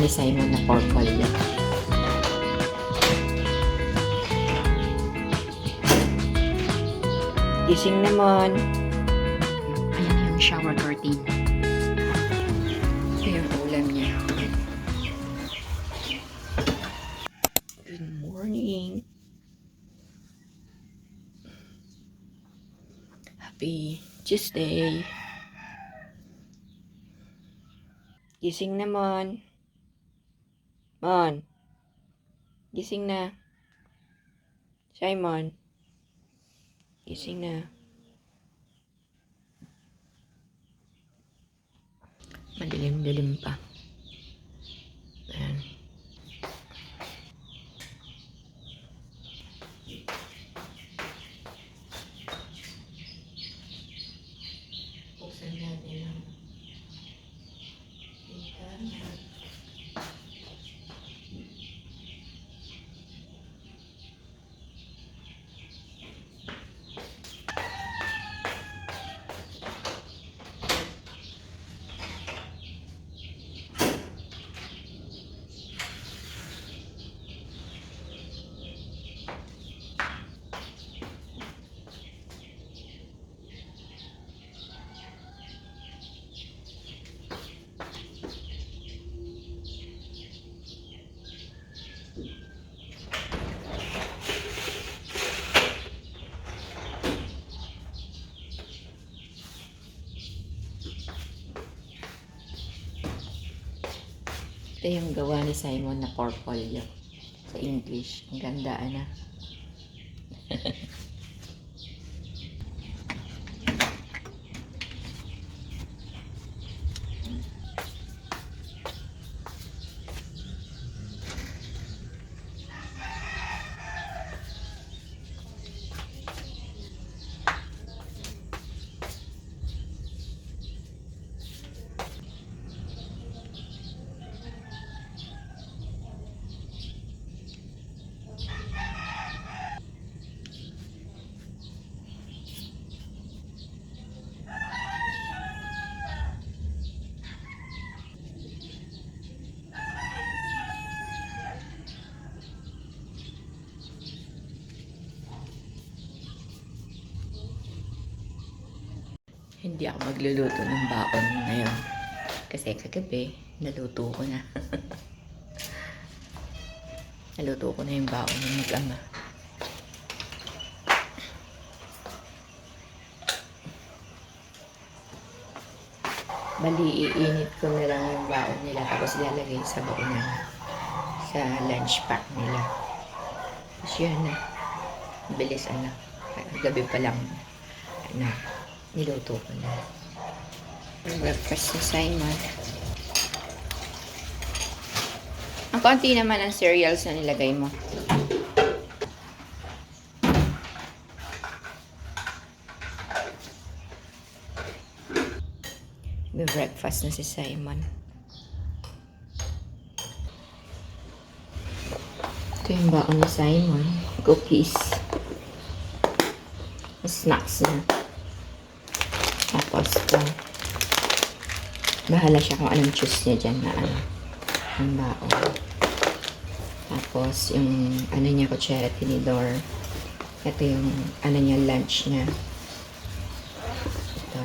ni Simon na purple yan. Gising naman. Ayan yung shower curtain. Ito yung ulam niya. Good morning. Happy Tuesday. Gising naman. Mon. Gising na. Simon. Gising na. Madilim-dilim pa. Ayan. Buksan natin ang internet. Ito yung gawa ni Simon na purple yun. Sa English. Ang ganda na. Hindi ako magluluto ng baon ngayon. Kasi kagabi, naluto ko na. Naluto ko na yung baon ng mag-ama. Bali, iinit ko na lang yung baon nila. Tapos lalagay sa baonan. Sa lunch pack nila. Tapos yan na. Bilis anak. Gabi pa lang. Niluto ko na. Breakfast ni Simon. Ang konti naman ang cereals na nilagay mo. May breakfast na si Simon. Ito yung baon ni Simon. Cookies. Snacks na. Tapos, bahala siya kung anong choose niya dyan na ano, ang baon. Tapos, yung ano niya, kutsara, tinidor. Ito yung ano niya, lunch niya. Ito.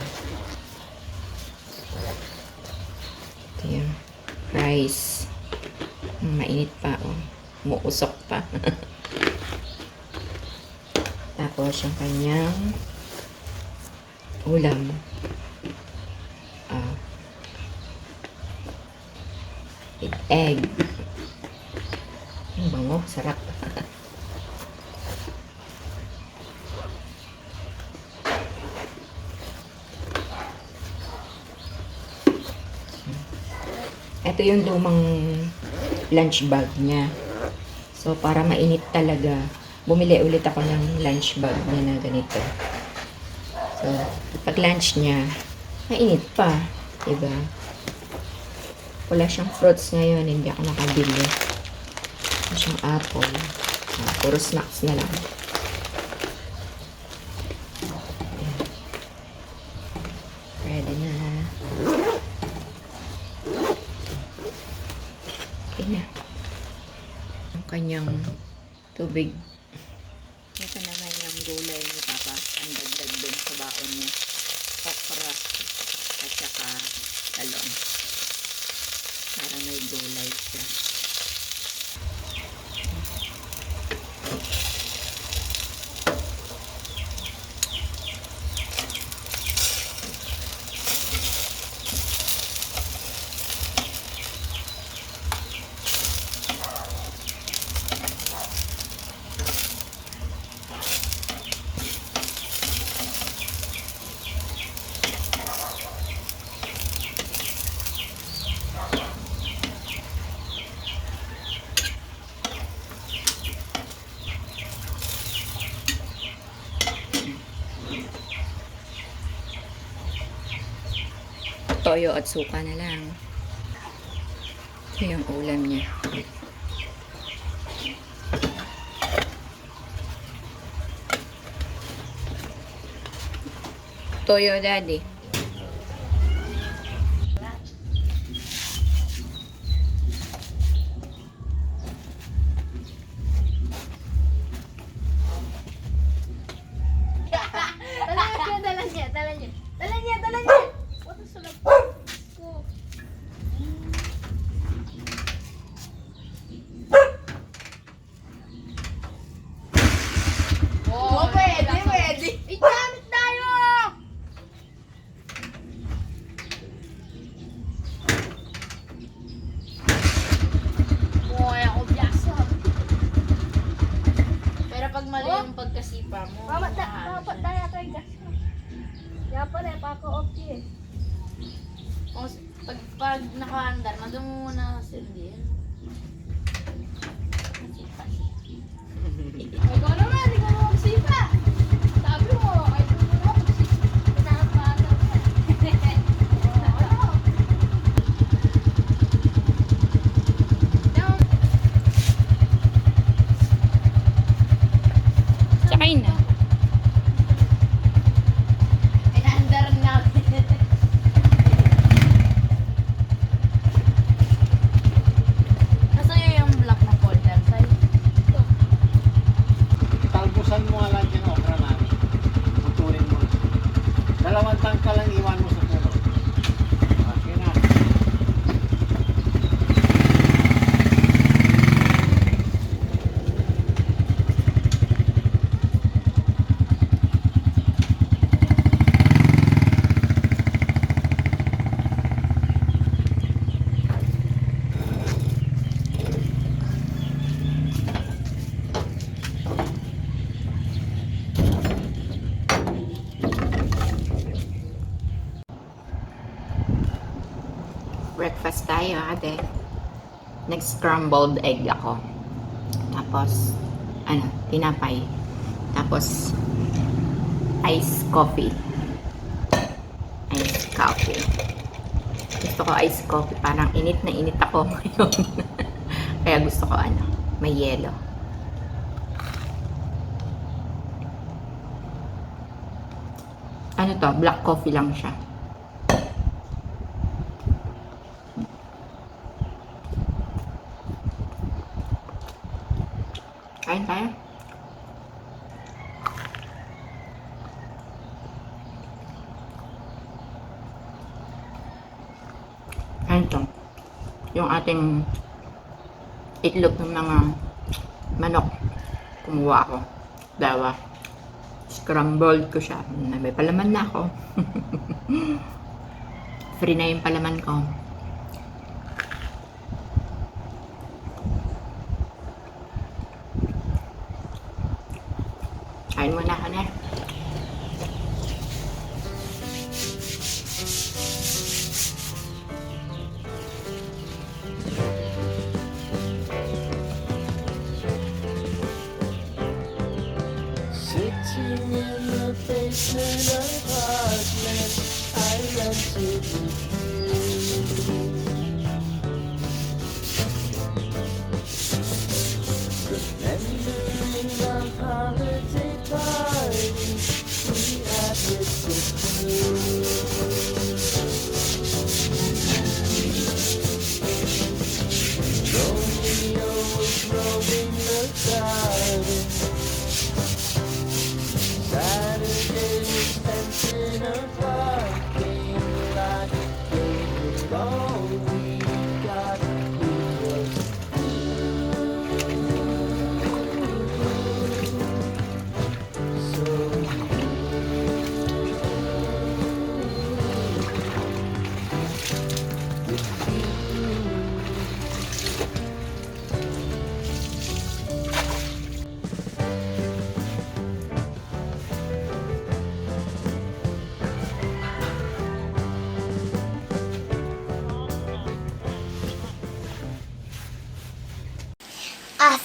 Ito yung rice. Mainit pa, oh. Umuusok pa. Tapos, yung kanyang ulam. With egg. Ang bango, sarap. Ito yung lumang lunch bag niya. So, para mainit talaga, bumili ulit ako ng lunch bag niya na ganito. So, pag lunch niya, mainit pa. Diba? Wala siyang fruits ngayon. Hindi ako nakabili. Wala siyang apple. Puro snacks na lang. Ayan. Ready na. niyang tubig. Ito naman yung gulay ni Papa. Ang dagdag dun sa baon niya. Okra at saka talong. Para may gulay siya. Toyo at suka na lang. Ito yung ulam niya. Toyo, Daddy. Dala niya. What is sulat ko? Oh, pwede. Igamit tayo! Boy, ako biyasa. Pero pag mali yung pagkasipa mo, Dapat tayo ito yung gas. Kaya pala, paka-okay. O, pag nakaandar, madung mo muna sindi. Ikaw naman, ikaw mo magsipa. Sabi mo, ay doon mo magsipa. Pinakaandar mo yan. Sakay na. Inaandar na. Nasaan yung black na folder sa'yo? Talbusan mo nga lang yung okra namin. Puturin mo. 2 tangka lang iwan mo sa puno. Okay na. Breakfast tayo, ate. Nag-scrambled egg ako. Tapos, tinapay. Tapos, iced coffee. Iced coffee. Gusto ko iced coffee. Parang init na init ako ngayon. Kaya gusto ko may yelo. Ano to? Black coffee lang siya. Kain tayo. Kain to. Yung ating itlog ng mga manok. Kumuha ako. Dawa. Scrambled ko siya. May palaman na ako. Free na yung palaman ko. Kain muna ka na. Sitting in the basement apartment I rented with you. Remembering the holiday party we had with the crew. Romeo was rolling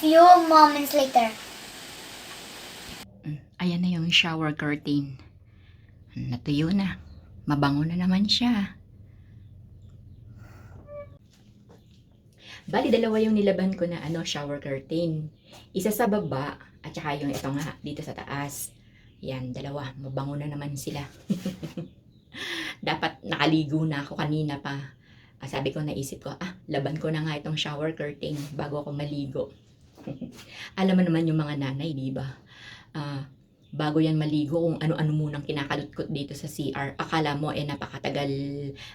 few moments later. Ayan na yung shower curtain. Natuyo na. Mabango na naman siya. Bali, dalawa yung nilaban ko na shower curtain. Isa sa baba, at saka yung ito nga, dito sa taas. Yan, dalawa. Mabango na naman sila. Dapat nakaligo na ako kanina pa. Sabi ko, naisip ko, laban ko na nga itong shower curtain bago ako maligo. Alam mo naman yung mga nanay, di ba? Bago yan maligo, kung ano-ano munang kinakalutkot dito sa CR. Akala mo, napakatagal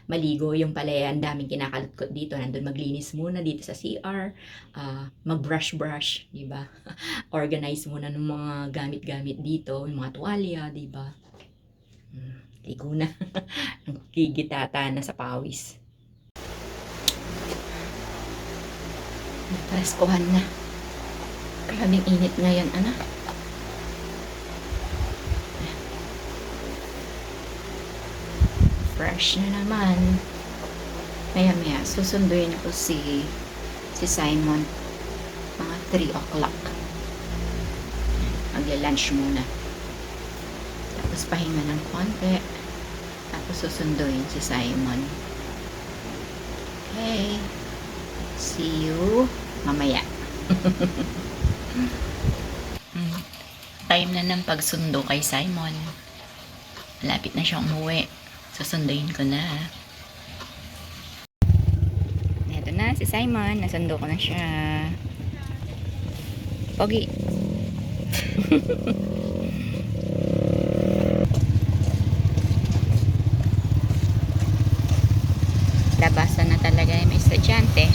maligo. Yung pala, ang daming kinakalutkot dito. Nandun maglinis muna dito sa CR. Mag-brush-brush, di ba? Organize muna ng mga gamit-gamit dito. Yung mga tuwalya, di ba? Ligo na. Ang gigitata na sa pawis. Preskuhan na. Grabing init ngayon, Fresh na naman. Maya-maya, susunduin ko si Simon. Mga 3 o'clock. Magla-lunch muna. Tapos pahinga ng konti. Tapos susunduin si Simon. Okay. See you mamaya. Time na ng pagsundo kay Simon. Malapit na siyang umuwi. Susunduin ko na. Ito na si Simon. Nasundo ko na siya. Pogi. Labasan na talaga yung may estudyante.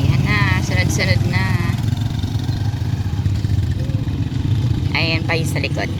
Ayan na. Sunod-sunod na. Ayan pa yung sa likod.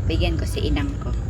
Bigyan ko si inang ko.